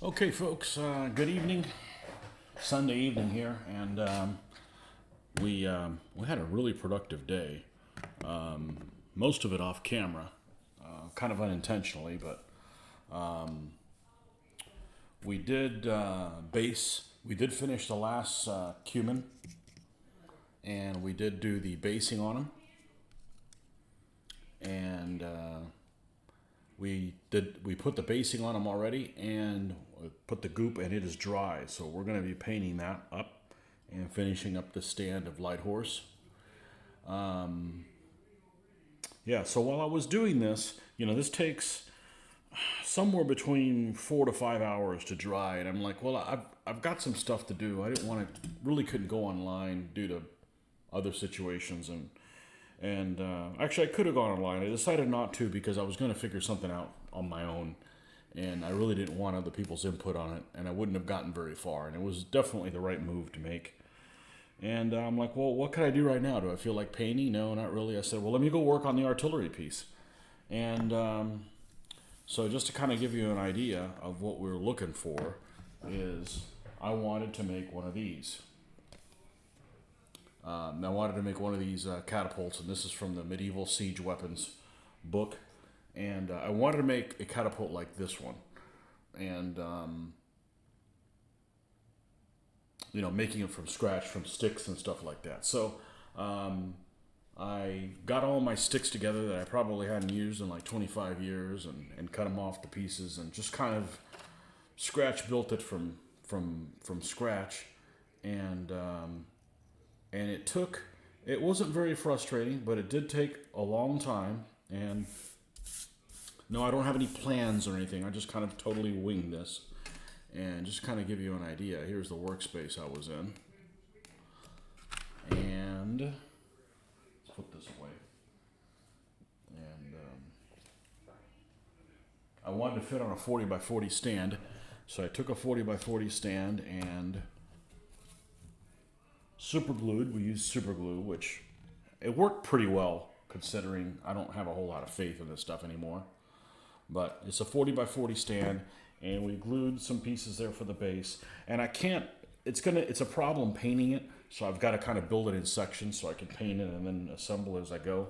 Okay, folks, good evening. Sunday evening here, and we had a really productive day. Most of it off camera, kind of unintentionally, but we did base. We did finish the last cumin, and we did do the basing on them, and we put the basing on them already, and put the goop, and it is dry. So we're going to be painting that up and finishing up the stand of Light Horse. Yeah. So while I was doing this, this takes somewhere between 4 to 5 hours to dry, and I'm like, well, I've got some stuff to do. I didn't want to, really couldn't go online due to other situations, and actually I could have gone online. I decided not to because I was going to figure something out on my own, and I really didn't want other people's input on it, and I wouldn't have gotten very far, and it was definitely the right move to make. And I'm like, well, what can I do right now? Do I feel like painting? No, not really. I said, well, let me go work on the artillery piece. And so just to kind of give you an idea of what we're looking for is I wanted to make one of these. I wanted to make one of these catapults, and this is from the Medieval Siege Weapons book. And I wanted to make a catapult like this one. And making it from scratch, from sticks and stuff like that. So I got all my sticks together that I probably hadn't used in like 25 years, and cut them off to pieces, and just kind of scratch built it from scratch. And it wasn't very frustrating, but it did take a long time. And no, I don't have any plans or anything. I just kind of totally winged this. And just kind of give you an idea, here's the workspace I was in. And let's put this away. And I wanted to fit on a 40 by 40 stand. So I took a 40 by 40 stand and super glued. We used super glue, which it worked pretty well considering I don't have a whole lot of faith in this stuff anymore. But it's a 40 by 40 stand, and we glued some pieces there for the base. And I can't, it's a problem painting it, so I've got to kind of build it in sections so I can paint it and then assemble as I go.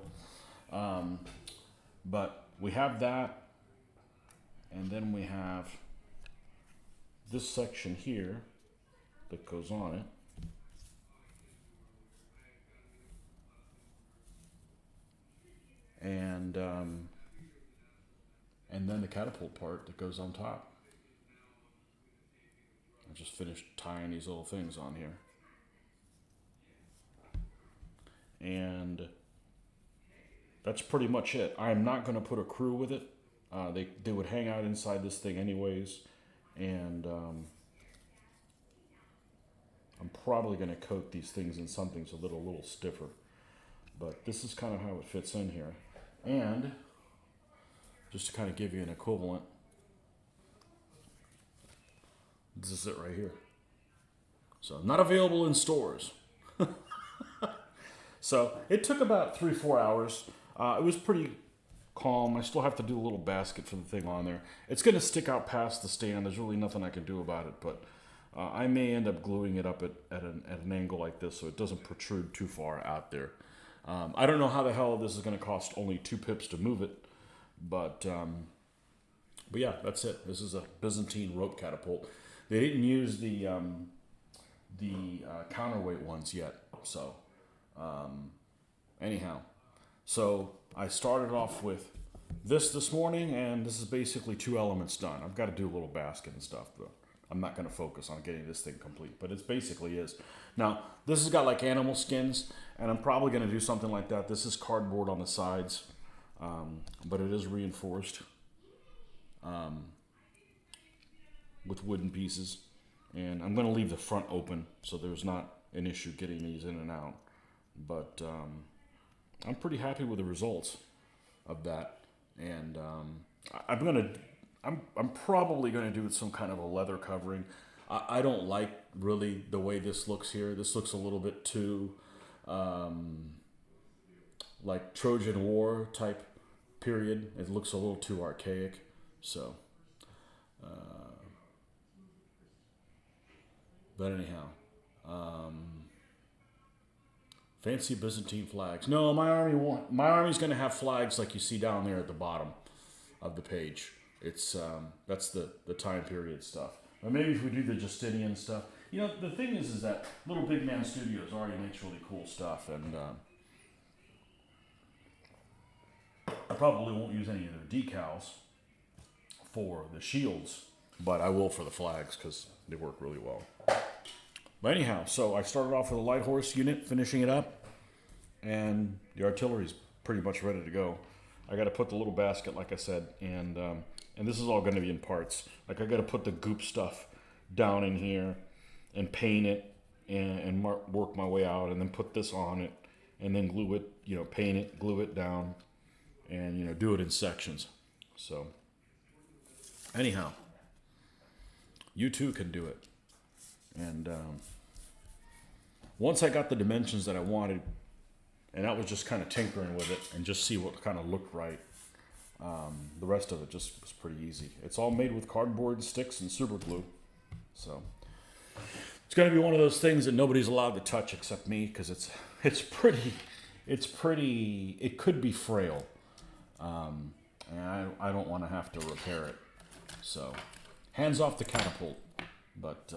But we have that, and then we have this section here that goes on it. And then the catapult part that goes on top. I just finished tying these little things on here. And that's pretty much it. I am not going to put a crew with it. They would hang out inside this thing anyways. And I'm probably going to coat these things in something so that a little stiffer. But this is kind of how it fits in here. And just to kind of give you an equivalent, this is it right here. So not available in stores. So it took about 3-4 hours. It was pretty calm. I still have to do a little basket for the thing on there. It's going to stick out past the stand. There's really nothing I can do about it, but I may end up gluing it up at an angle like this so it doesn't protrude too far out there. I don't know how the hell this is going to cost only 2 pips to move it, but yeah, that's it. This is a Byzantine rope catapult. They didn't use the counterweight ones yet, so anyhow. So I started off with this morning, and this is basically 2 elements done. I've got to do a little basket and stuff, but I'm not going to focus on getting this thing complete, but it basically is. Now, this has got like animal skins, and I'm probably going to do something like that. This is cardboard on the sides, but it is reinforced with wooden pieces. And I'm going to leave the front open so there's not an issue getting these in and out. But I'm pretty happy with the results of that. And I'm probably going to do some kind of a leather covering. I don't like really the way this looks here. This looks a little bit too like Trojan War type period. It looks a little too archaic. So But anyhow, fancy Byzantine flags. No, my army won't. My army's going to have flags like you see down there at the bottom of the page. It's that's the time period stuff. Or maybe if we do the Justinian stuff. You know, the thing is that Little Big Man Studios already makes really cool stuff, and I probably won't use any of their decals for the shields, but I will for the flags because they work really well. But anyhow, so I started off with a light horse unit, finishing it up, and the artillery's pretty much ready to go. I got to put the little basket, like I said, and this is all going to be in parts. Like, I got to put the goop stuff down in here and paint it and work my way out, and then put this on it, and then glue it, you know, paint it, glue it down, and, you know, do it in sections. So, anyhow, you too can do it. And once I got the dimensions that I wanted, and that was just kind of tinkering with it and just see what kind of looked right. The rest of it just was pretty easy. It's all made with cardboard sticks and super glue. So it's going to be one of those things that nobody's allowed to touch except me, because it could be frail. And I don't want to have to repair it. So hands off the catapult. But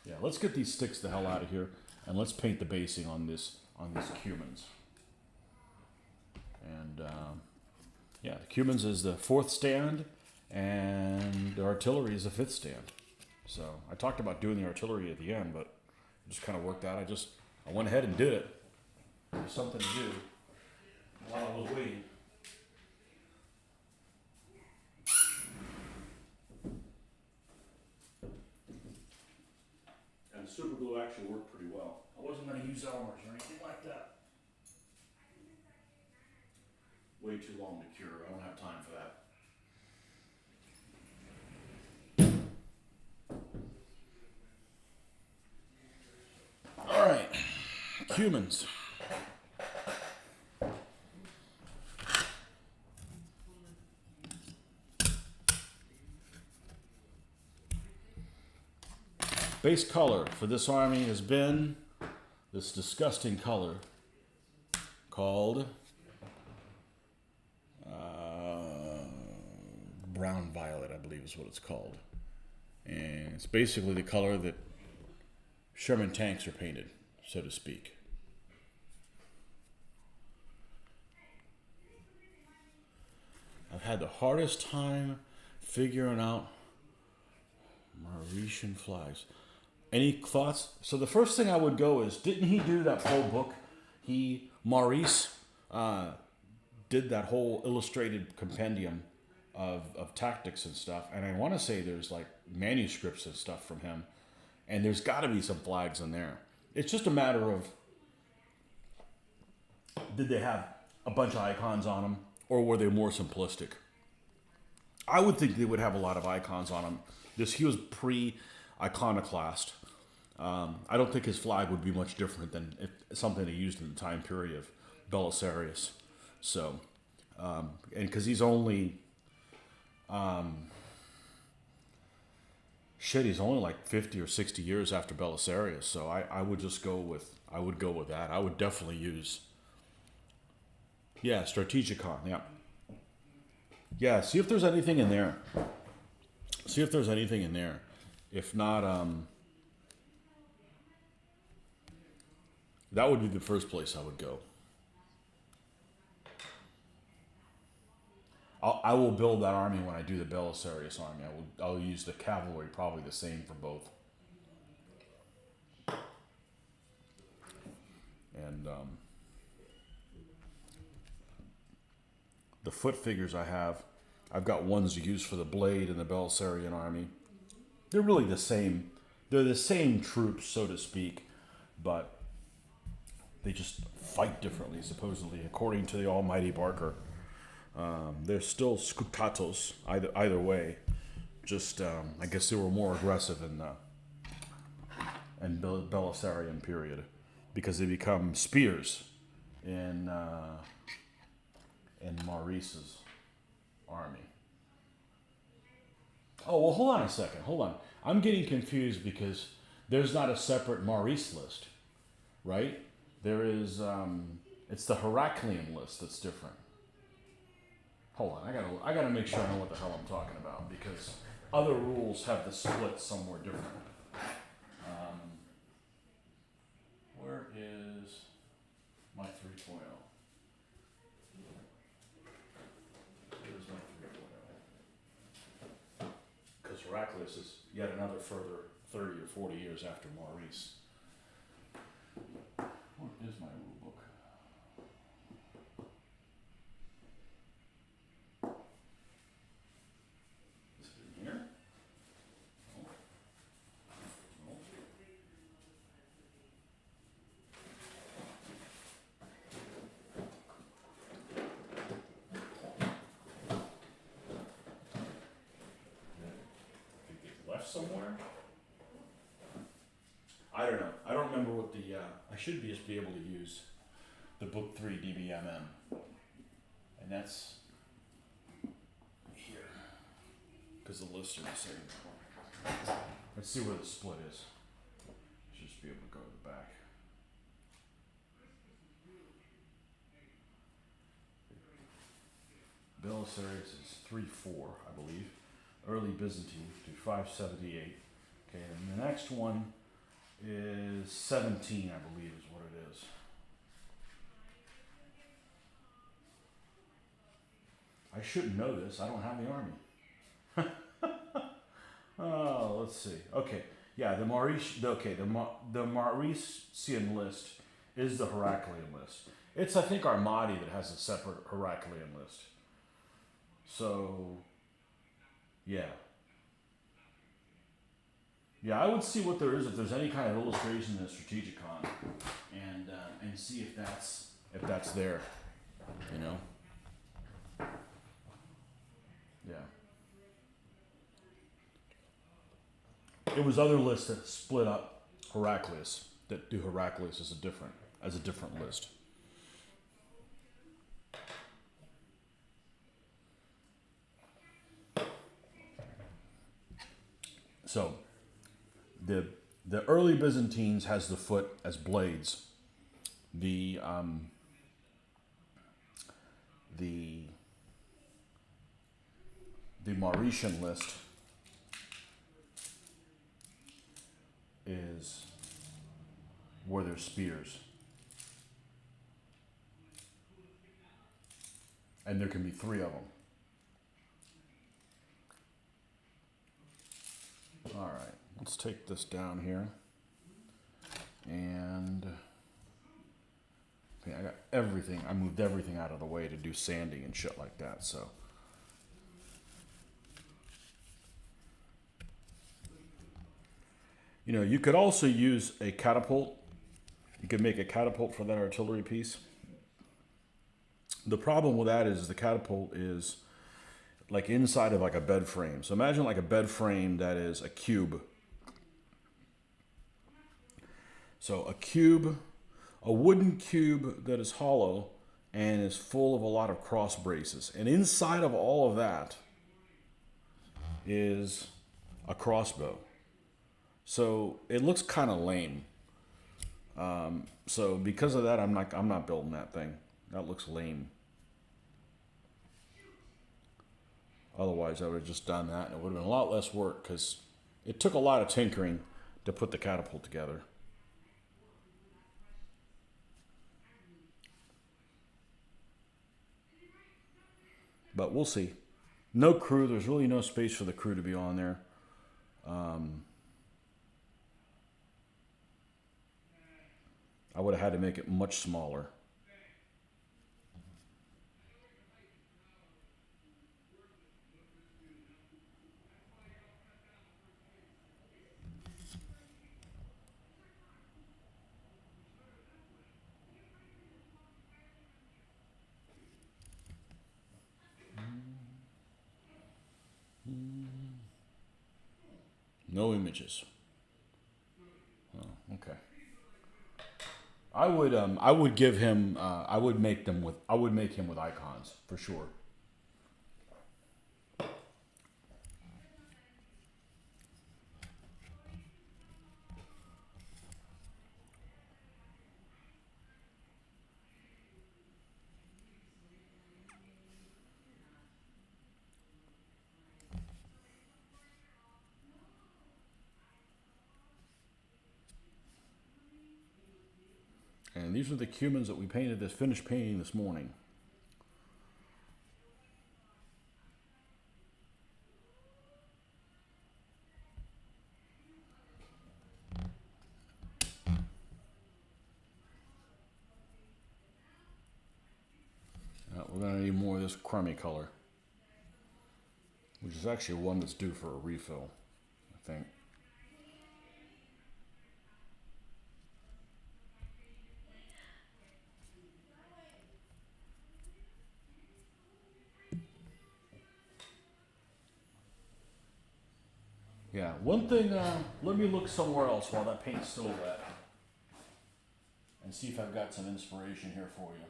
yeah, let's get these sticks the hell out of here, and let's paint the basing on these CUMANS. And yeah, the CUMANS is the 4th stand, and the artillery is the 5th stand. So I talked about doing the artillery at the end, but it just kind of worked out. I went ahead and did it. There's something to do while I was waiting. And the super glue actually worked pretty well. I wasn't going to use Elmer's or anything like that. Way too long to cure. I don't have time for that. All right, CUMANS. Base color for this army has been this disgusting color called brown violet, I believe is what it's called. And it's basically the color that Sherman tanks are painted, so to speak. I've had the hardest time figuring out Mauritian flags. Any thoughts? So the first thing I would go is, didn't he do that whole book? Maurice did that whole illustrated compendium of tactics and stuff. And I want to say there's like manuscripts and stuff from him. And there's got to be some flags in there. It's just a matter of, did they have a bunch of icons on them, or were they more simplistic? I would think they would have a lot of icons on them. He was pre-iconoclast. I don't think his flag would be much different than something they used in the time period of Belisarius. So, and because he's only, he's only like 50 or 60 years after Belisarius. So I would just go with that. I would definitely use, Strategicon, yeah. Yeah, see if there's anything in there. If not, that would be the first place I would go. I will build that army when I do the Belisarius army. I'll use the cavalry, probably the same for both. And the foot figures I've got ones used for the blade and the Belisarian army. They're really the same. They're the same troops, so to speak, but they just fight differently, supposedly, according to the almighty Barker. They're still scutatos, either way. Just, I guess they were more aggressive in the Belisarian period, because they become spears in Maurice's army. Oh, well, hold on a second. Hold on. I'm getting confused because there's not a separate Maurice list, right? There is, it's the Heraclean list that's different. Hold on, I gotta make sure I know what the hell I'm talking about because other rules have the split somewhere different. Where is my 3.0? Where's my 3.0? Because Heraclius is yet another further 30 or 40 years after Maurice. Where is my rule book? Is it in here? No. No. Did it get left somewhere? I don't know. I don't remember what the. I should just be able to use the book 3 DBMM, and that's here because the lists are the same. Let's see where the split is. Should just be able to go to the back. Belisarius is 3-4, I believe. Early Byzantine to 578. Okay, and the next one is 17, I believe, is what it is. I shouldn't know this. I don't have the army. Oh, let's see. Okay, yeah, the Maurician list is the Heraclean list. It's, I think, Armadi that has a separate Heraclean list. So, yeah. Yeah, I would see what there is if there's any kind of illustration in the Strategicon, and see if that's there, you know. Yeah. It was other lists that split up Heraclius that do Heraclius as a different list. So, the early Byzantines has the foot as blades. The Mauritian list is where there's spears. And there can be 3 of them. All right, let's take this down here. And okay, I got everything. I moved everything out of the way to do sanding and shit like that, so. You know, you could also use a catapult. You could make a catapult for that artillery piece. The problem with that is the catapult is like inside of like a bed frame. So imagine like a bed frame that is a cube. So a wooden cube that is hollow and is full of a lot of cross braces. And inside of all of that is a crossbow. So it looks kind of lame. So because of that, I'm not building that thing. That looks lame. Otherwise, I would have just done that, and it would have been a lot less work because it took a lot of tinkering to put the catapult together. But we'll see. No crew. There's really no space for the crew to be on there. I would have had to make it much smaller. No images. Oh, okay. I would give him. I would make him with icons for sure. And these are the CUMANS that we painted this, finished painting this morning. We're going to need more of this crummy color, which is actually one that's due for a refill, I think. Yeah, one thing, let me look somewhere else while that paint's still wet and see if I've got some inspiration here for you.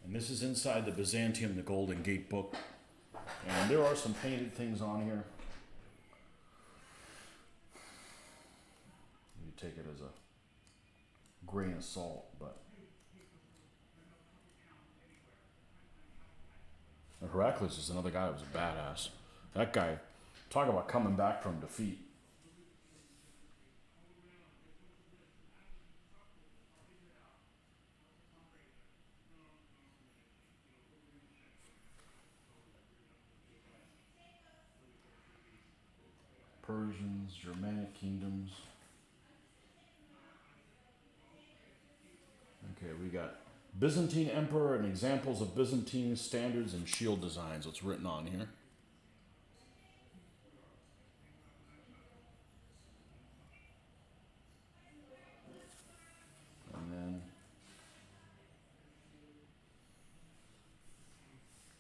And this is inside the Byzantium, the Golden Gate book. And there are some painted things on here. You take it as a grain of salt, but Heraclius is another guy who was a badass. That guy, talk about coming back from defeat. Persians, Germanic kingdoms. Okay, we got Byzantine Emperor and examples of Byzantine standards and shield designs. What's written on here. And then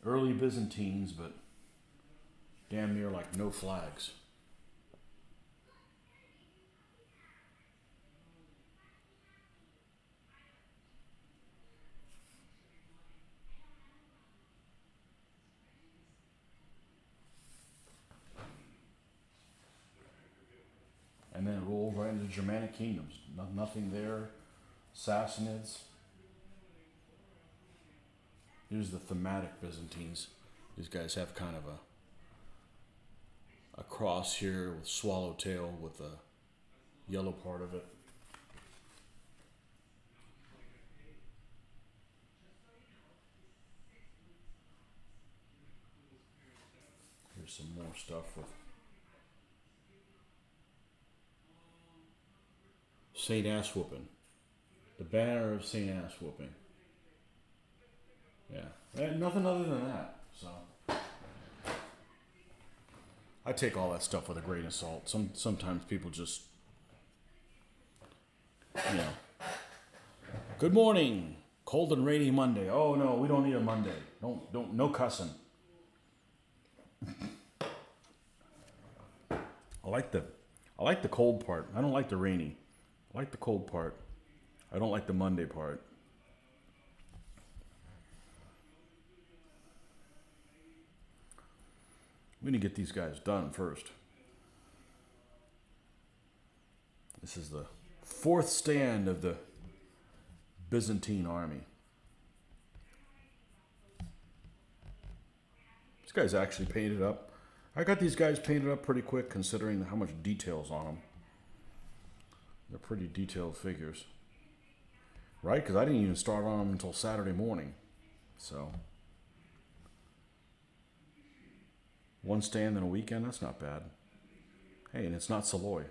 early Byzantines, but damn near like no flags. And then it rolls right into Germanic kingdoms. Nothing there. Sassanids. Here's the Thematic Byzantines. These guys have kind of a cross here with swallowtail with the yellow part of it. Here's some more stuff with Saint Ass Whooping. The banner of Saint Ass Whooping. Yeah, nothing other than that. So I take all that stuff with a grain of salt. Sometimes people just, you know. Good morning. Cold and rainy Monday. Oh no, we don't need a Monday. No cussing. I like the cold part. I don't like the rainy. I like the cold part. I don't like the Monday part. We need to get these guys done first. This is the fourth stand of the Byzantine army. These guys actually painted up. I got these guys painted up pretty quick considering how much detail's on them. They're pretty detailed figures. Right? Because I didn't even start on them until Saturday morning. So one stand in a weekend, that's not bad. Hey, and it's not Saloy.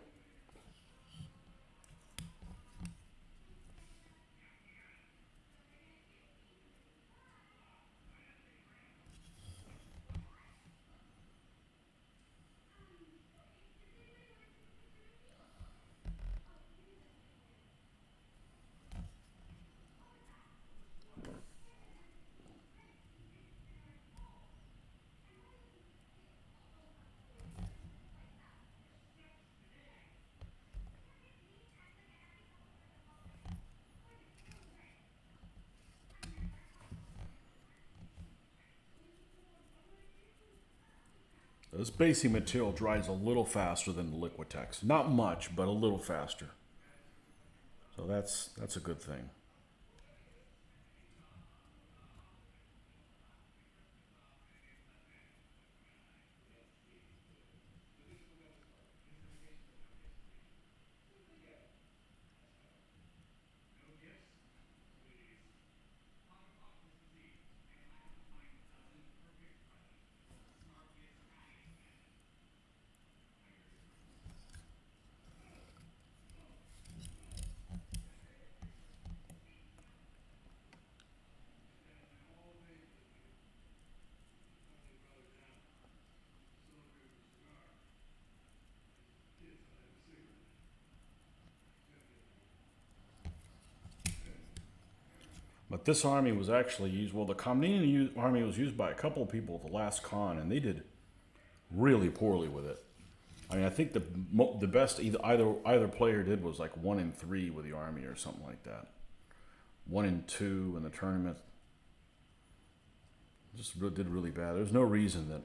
This basing material dries a little faster than the Liquitex. Not much, but a little faster. So that's a good thing. But this army was actually used, well, the Comnenian army was used by a couple of people at the last con, and they did really poorly with it. I mean, I think the best either player did was like 1 in 3 with the army or something like that. 1 in 2 in the tournament. Just did really bad. There's no reason that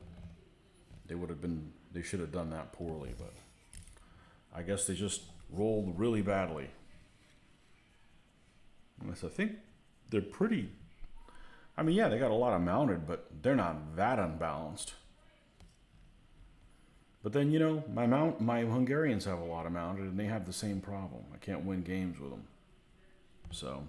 they should have done that poorly, but I guess they just rolled really badly. I think they're pretty, I mean, yeah, they got a lot of mounted, but they're not that unbalanced. But then, you know, my Hungarians have a lot of mounted, and they have the same problem. I can't win games with them. So.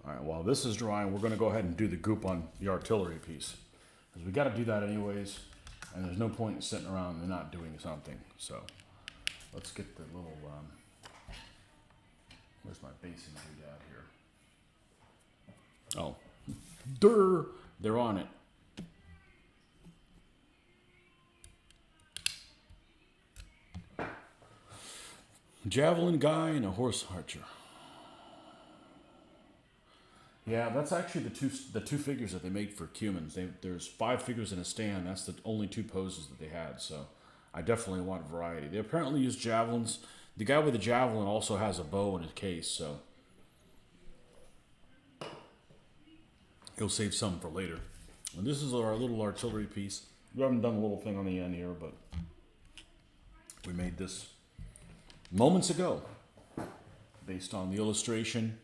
All right, while this is drying, we're going to go ahead and do the goop on the artillery piece. Because we got to do that anyways, and there's no point in sitting around and not doing something. So let's get the little, where's my basing doodad here? Oh, they're on it. Javelin guy and a horse archer. Yeah, that's actually the two figures that they made for CUMANS. There's 5 figures in a stand. That's the only 2 poses that they had. So I definitely want variety. They apparently use javelins. The guy with the javelin also has a bow in his case, so he'll save some for later. And this is our little artillery piece. We haven't done a little thing on the end here, but we made this moments ago based on the illustration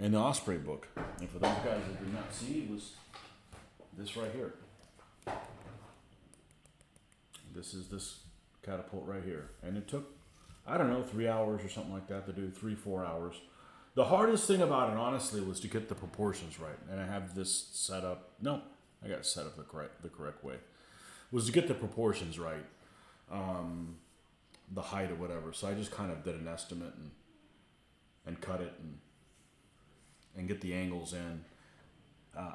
in the Osprey book. And for those guys that did not see, it was this right here. This is this catapult right here. And it took, I don't know, 3 hours or something like that to do, 3-4 hours. The hardest thing about it, honestly, was to get the proportions right. And I have this set up, no, I got it set up the correct way. Was to get the proportions right. The height or whatever. So I just kind of did an estimate and cut it and get the angles in.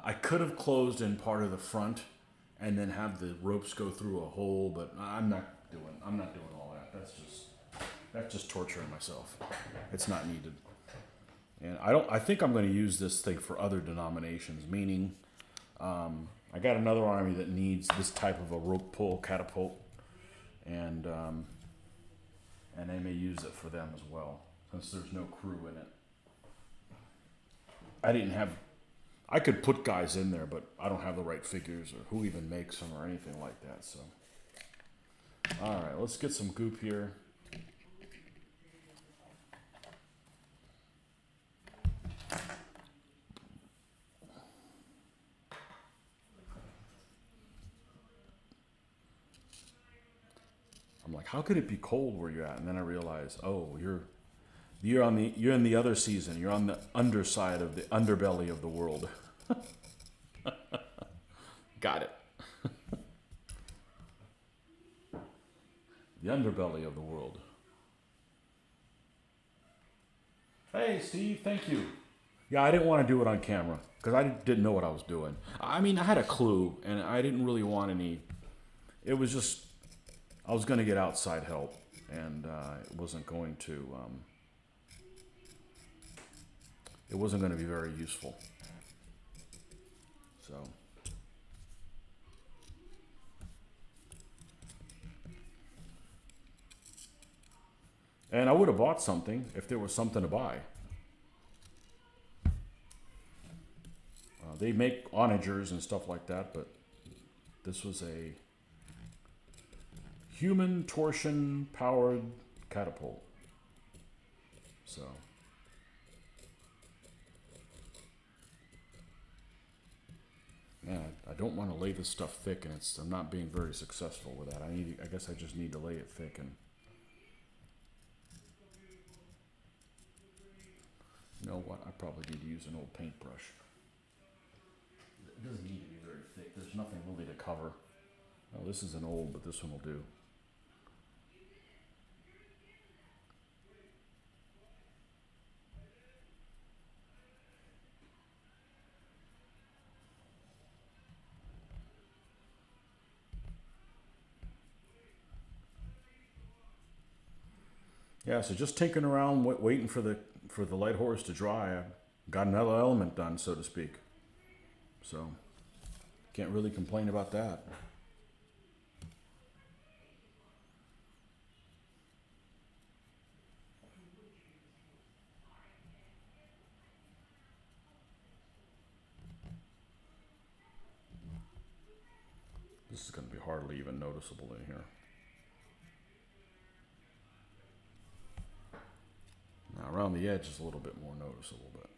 I could have closed in part of the front and then have the ropes go through a hole, but I'm not doing all that. That's just torturing myself. It's not needed. And I think I'm going to use this thing for other denominations, meaning I got another army that needs this type of a rope pull catapult, and they may use it for them as well, since there's no crew in it. I could put guys in there, but I don't have the right figures or who even makes them or anything like that. So, all right, let's get some goop here. I'm like, how could it be cold where you're at? And then I realize, oh, you're in the other season. You're on the underside of the underbelly of the world. Got it. The underbelly of the world. Hey, Steve, thank you. Yeah, I didn't want to do it on camera because I didn't know what I was doing. I mean, I had a clue, and I didn't really want any. It was just, I was going to get outside help, and it wasn't going to. It wasn't going to be very useful. So. And I would have bought something if there was something to buy. They make onagers and stuff like that, but this was a human torsion powered catapult. So. Yeah, I don't want to lay this stuff thick, and I'm not being very successful with that. I guess I just need to lay it thick. And you know what? I probably need to use an old paintbrush. It doesn't need to be very thick. There's nothing really to cover. Oh, this is an old, but this one will do. Yeah, so just tinkering around, waiting for the light horse to dry. I got another element done, so to speak. So can't really complain about that. This is going to be hardly even noticeable in here. Now around the edge is a little bit more noticeable, but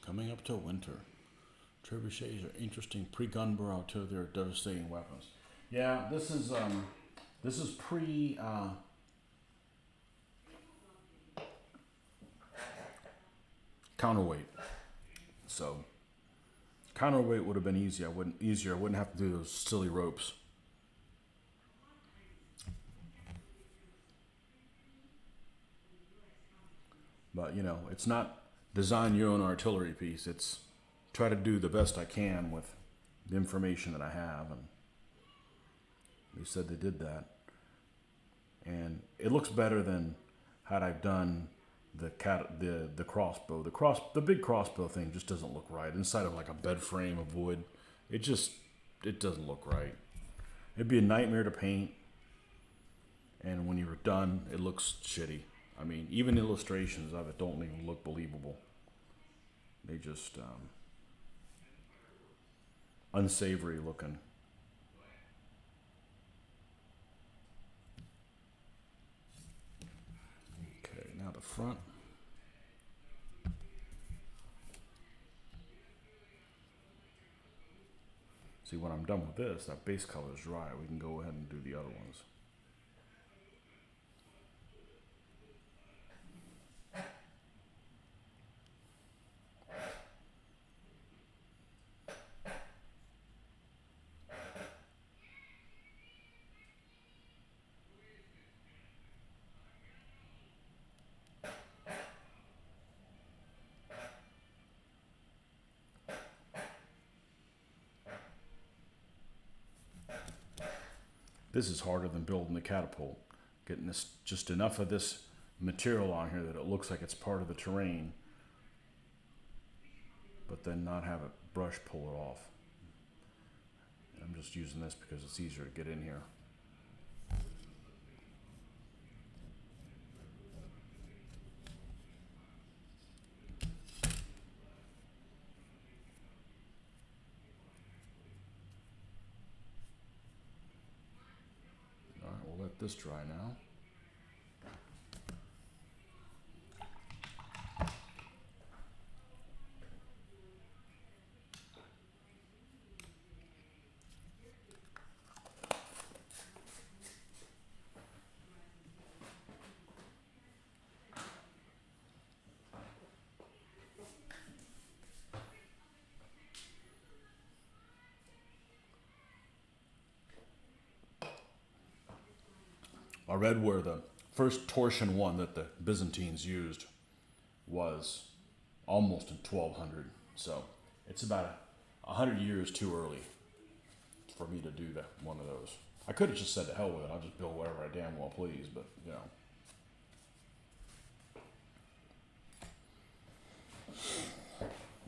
coming up to winter. Trebuchets are interesting pre-gunboat artillery, devastating weapons. Yeah, this is pre counterweight. So counterweight would have been easier. I wouldn't have to do those silly ropes. But you know, it's not design your own artillery piece. It's try to do the best I can with the information that I have, and they said they did that, and it looks better than had I done the crossbow. The big crossbow thing just doesn't look right inside of like a bed frame of wood. It doesn't look right. It'd be a nightmare to paint, and when you're done, it looks shitty. I mean, even illustrations of it don't even look believable. They just unsavory looking. Okay, now the front. See, when I'm done with this, that base color is dry. We can go ahead and do the other ones. This is harder than building the catapult. Getting this just enough of this material on here that it looks like it's part of the terrain, but then not have it brush pull it off. I'm just using this because it's easier to get in here. All right, we'll let this dry now. I read where the first torsion one that the Byzantines used was almost in 1200. So it's about 100 years too early for me to do one of those. I could have just said to hell with it. I'll just build whatever I damn well please, but you know.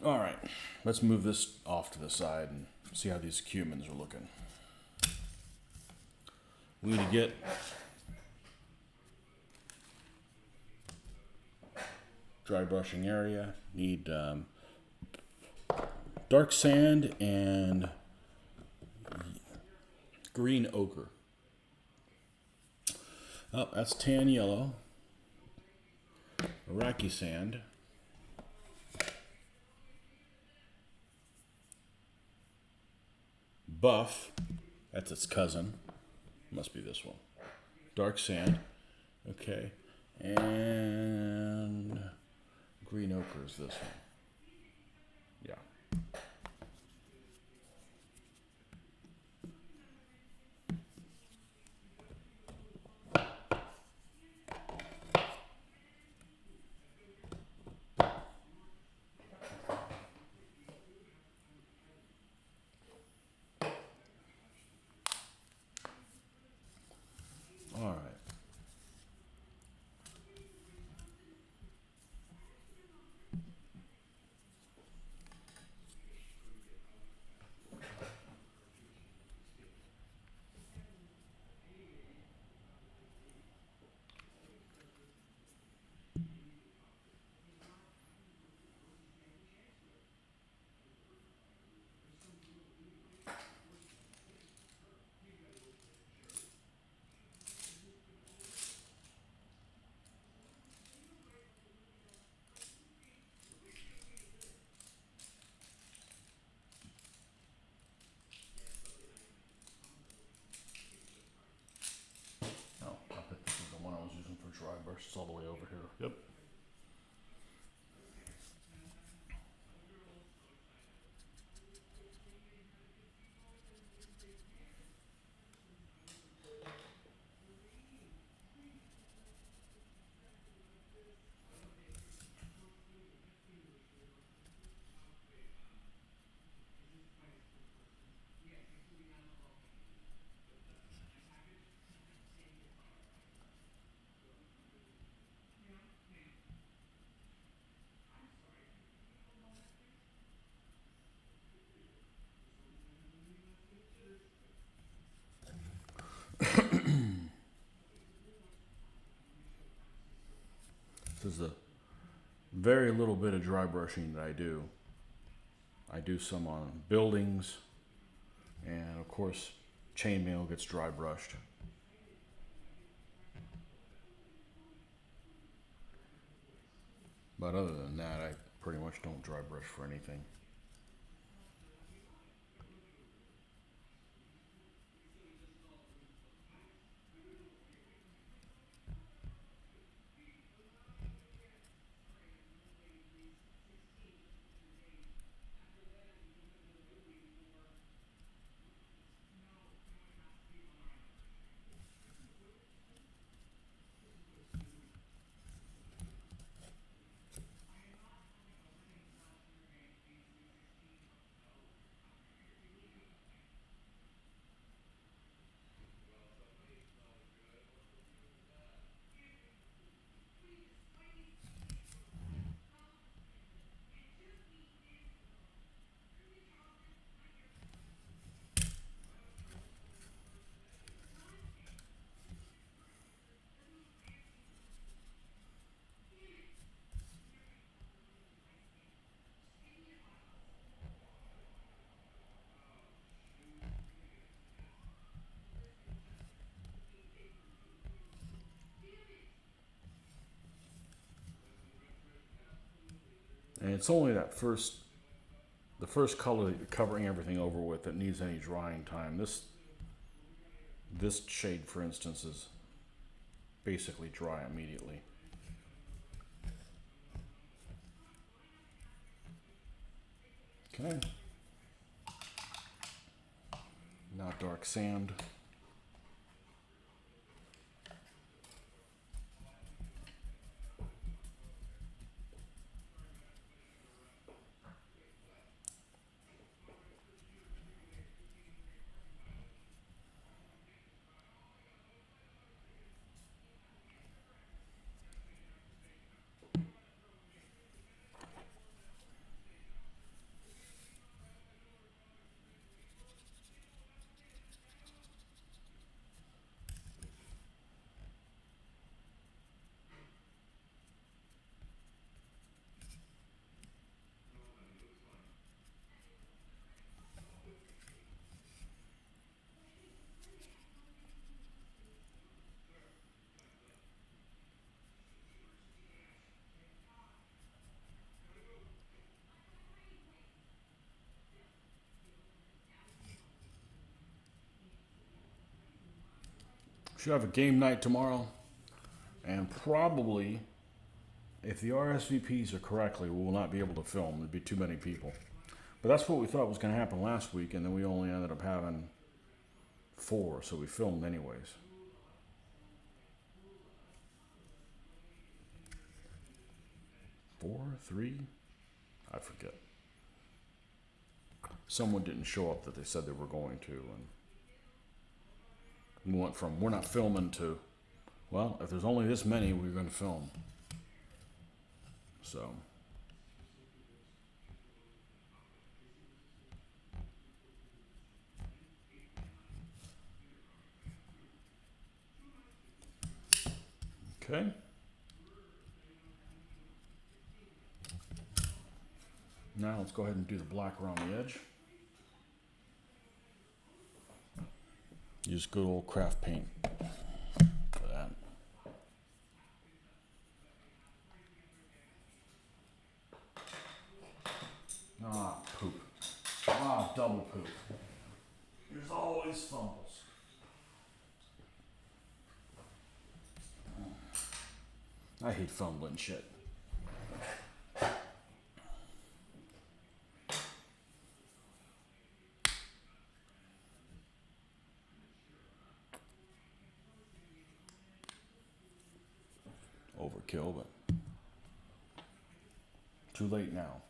All right, let's move this off to the side and see how these CUMANS are looking. We need to get dry brushing area. Need dark sand and green ochre. Oh, that's tan yellow. Iraqi sand. Buff, that's its cousin. Must be this one. Dark sand. Okay. And green ochre is this one. Yeah. All right. Oh, I bet this is the one I was using for dry brush. It's all the way over here. Yep. This is a very little bit of dry brushing that I do. I do some on buildings, and of course, chainmail gets dry brushed. But other than that, I pretty much don't dry brush for anything. And it's only the first color that you're covering everything over with that needs any drying time. This shade, for instance, is basically dry immediately. Okay. Now dark sand. Should have a game night tomorrow, and probably, if the RSVPs are correctly, we will not be able to film. There'd be too many people. But that's what we thought was going to happen last week, and then we only ended up having 4, so we filmed anyways. Four, 3, I forget. Someone didn't show up that they said they were going to, and we went from we're not filming to, well, if there's only this many, we're going to film. So. Okay. Now let's go ahead and do the black around the edge. Use good old craft paint for that. Ah, poop. Ah, double poop. There's always fumbles. I hate fumbling shit. Overkill, but too late now.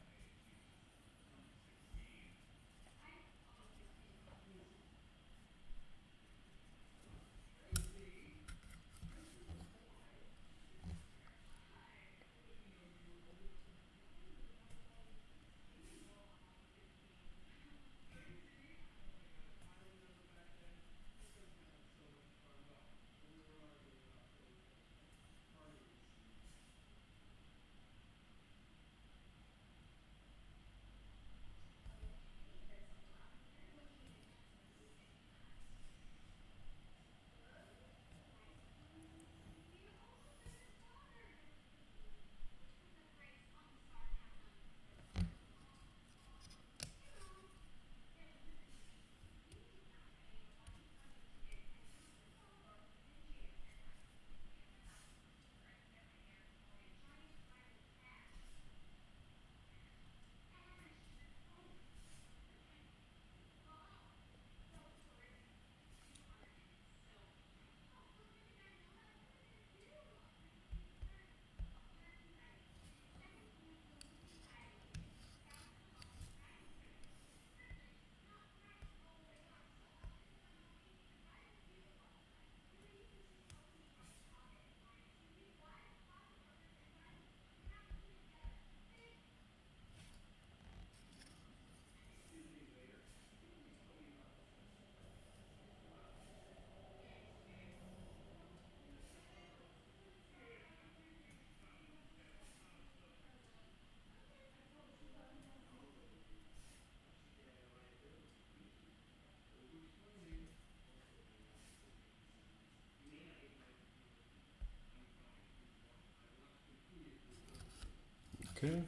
Okay,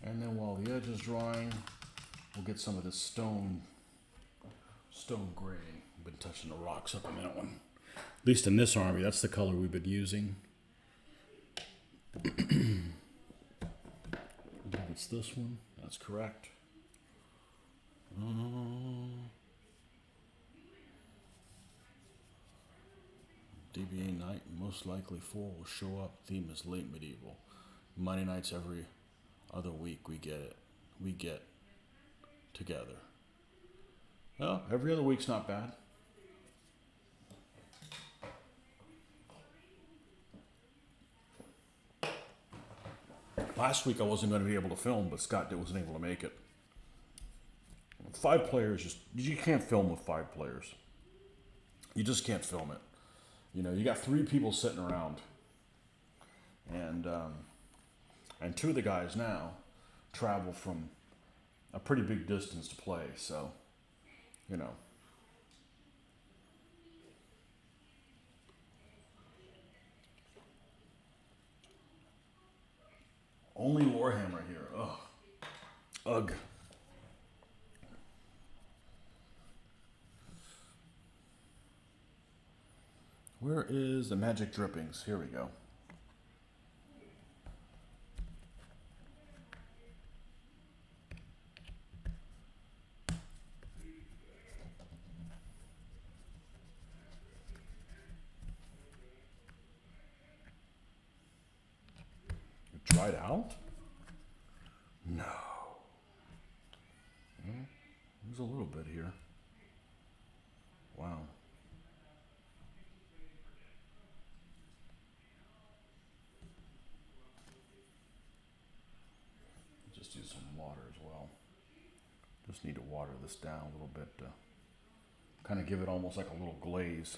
and then while the edge is drying, we'll get some of this stone gray. I've been touching the rocks up in that one. At least in this army, that's the color we've been using. I believe it's this one. That's correct. DBA night, most likely 4 will show up. Theme is late medieval. Monday nights every other week we get together. Well, every other week's not bad. Last week I wasn't going to be able to film, but Scott wasn't able to make it. 5 players, you can't film with 5 players. You just can't film it. You know, you got 3 people sitting around, and 2 of the guys now travel from a pretty big distance to play, so, you know. Only Warhammer here. Ugh. Ugh. where is the magic drippings? Here we go. It dried out? No. Well, there's a little bit here. Wow. Just use some water as well. Just need to water this down a little bit to kind of give it almost like a little glaze.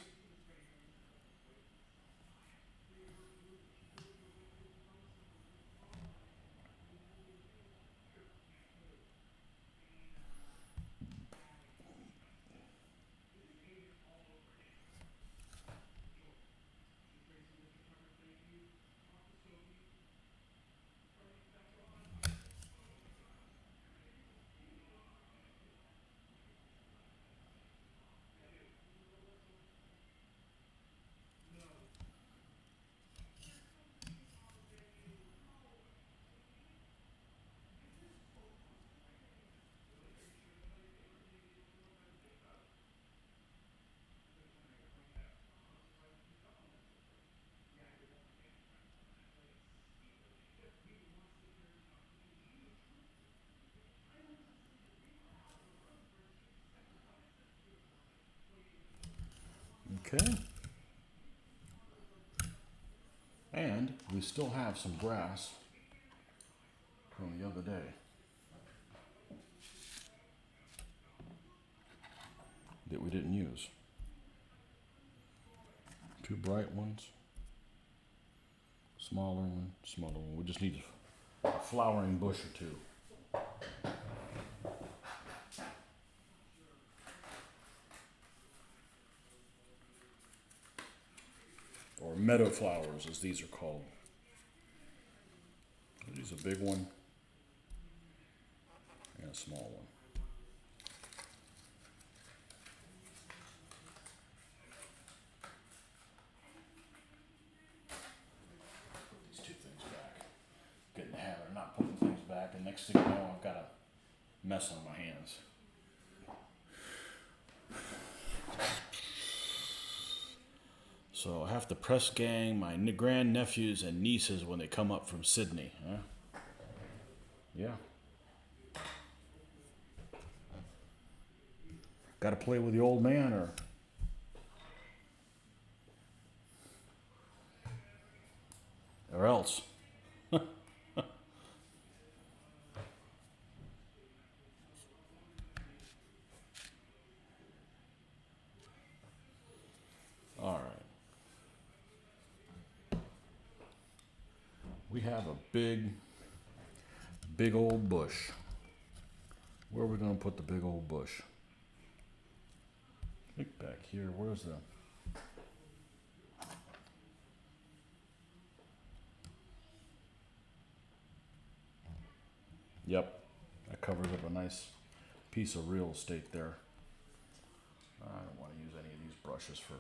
Okay. And we still have some brass from the other day that we didn't use. Two bright ones, smaller one, smaller one. We just need a flowering bush or two. Or meadow flowers, as these are called. These a big one and a small one. Put these two things back. Get in the habit of not putting things back, and next thing you know, I've got a mess on my hands. So I have to press gang my grandnephews and nieces when they come up from Sydney. Huh? Yeah. Got to play with the old man, or else. All right. We have a big old bush. Where are we going to put the big old bush? Look back here. Where's the... Yep. That covers up a nice piece of real estate there. I don't want to use any of these brushes for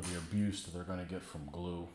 the abuse that they're going to get from glue.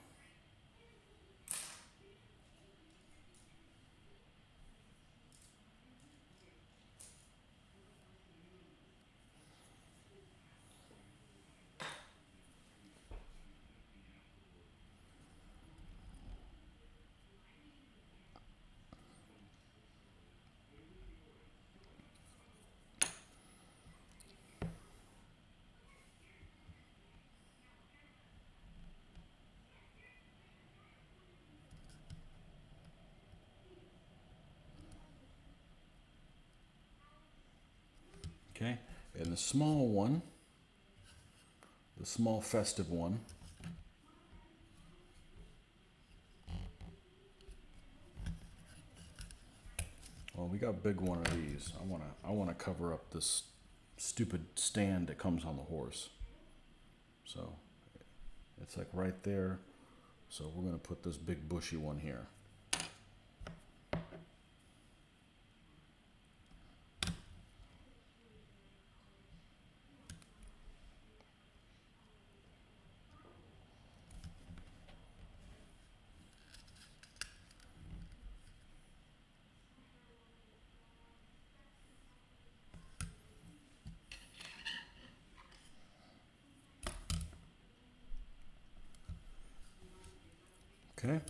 Okay, and the small one, the small festive one, well, we got a big one of these. I wanna cover up this stupid stand that comes on the horse. So it's like right there. So we're gonna put this big bushy one here. Okay.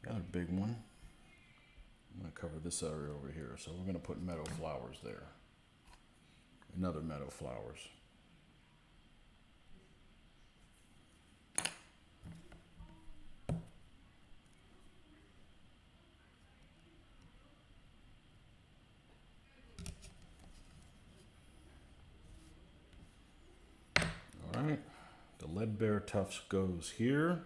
Another big one. I'm going to cover this area over here. So we're going to put meadow flowers there. Another meadow flowers. All right. The lead bear tufts goes here.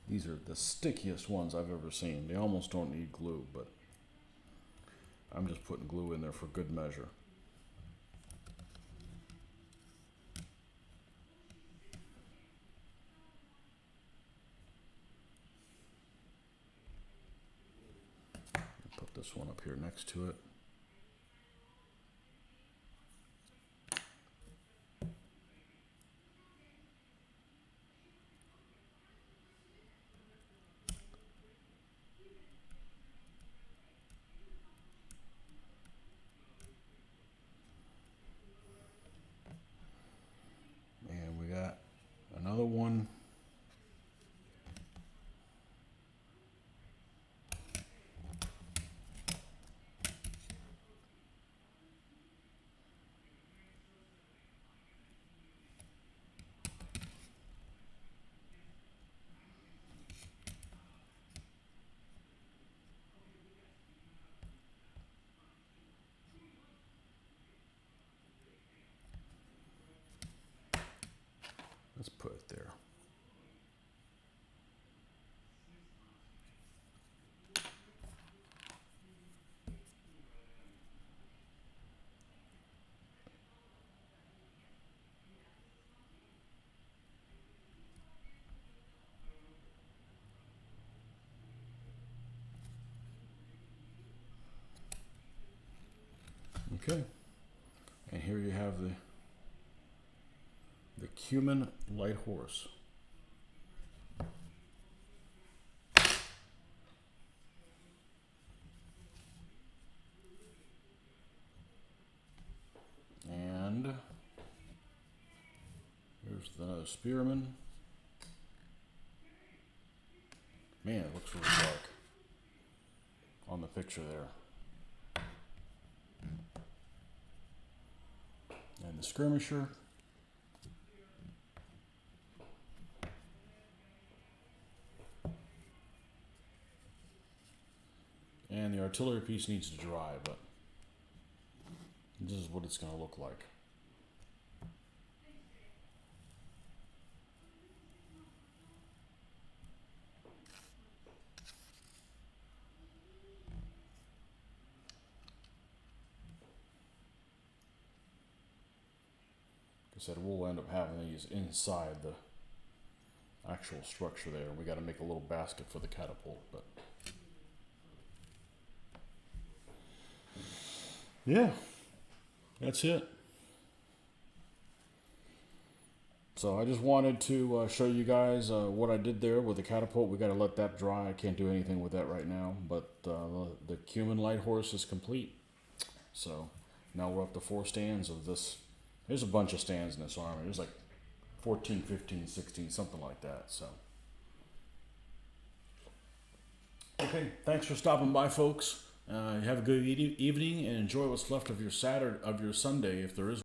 These are the stickiest ones I've ever seen. They almost don't need glue, but I'm just putting glue in there for good measure. Put this one up here next to it. And we got another one. Let's put it there. Okay. And here you have the Cuman light horse. And here's the spearman. Man, it looks really dark on the picture there. And the skirmisher. And the artillery piece needs to dry, but this is what it's going to look like. Like I said, we'll end up having these inside the actual structure there. We got to make a little basket for the catapult, but yeah, that's it. So I just wanted to show you guys what I did there with the catapult. We got to let that dry. I can't do anything with that right now, but the Cuman light horse is complete. So now we're up to 4 stands of this. There's a bunch of stands in this army. There's like 14, 15, 16, something like that. So okay, thanks for stopping by, folks. Have a good evening and enjoy what's left of your Sunday, if there is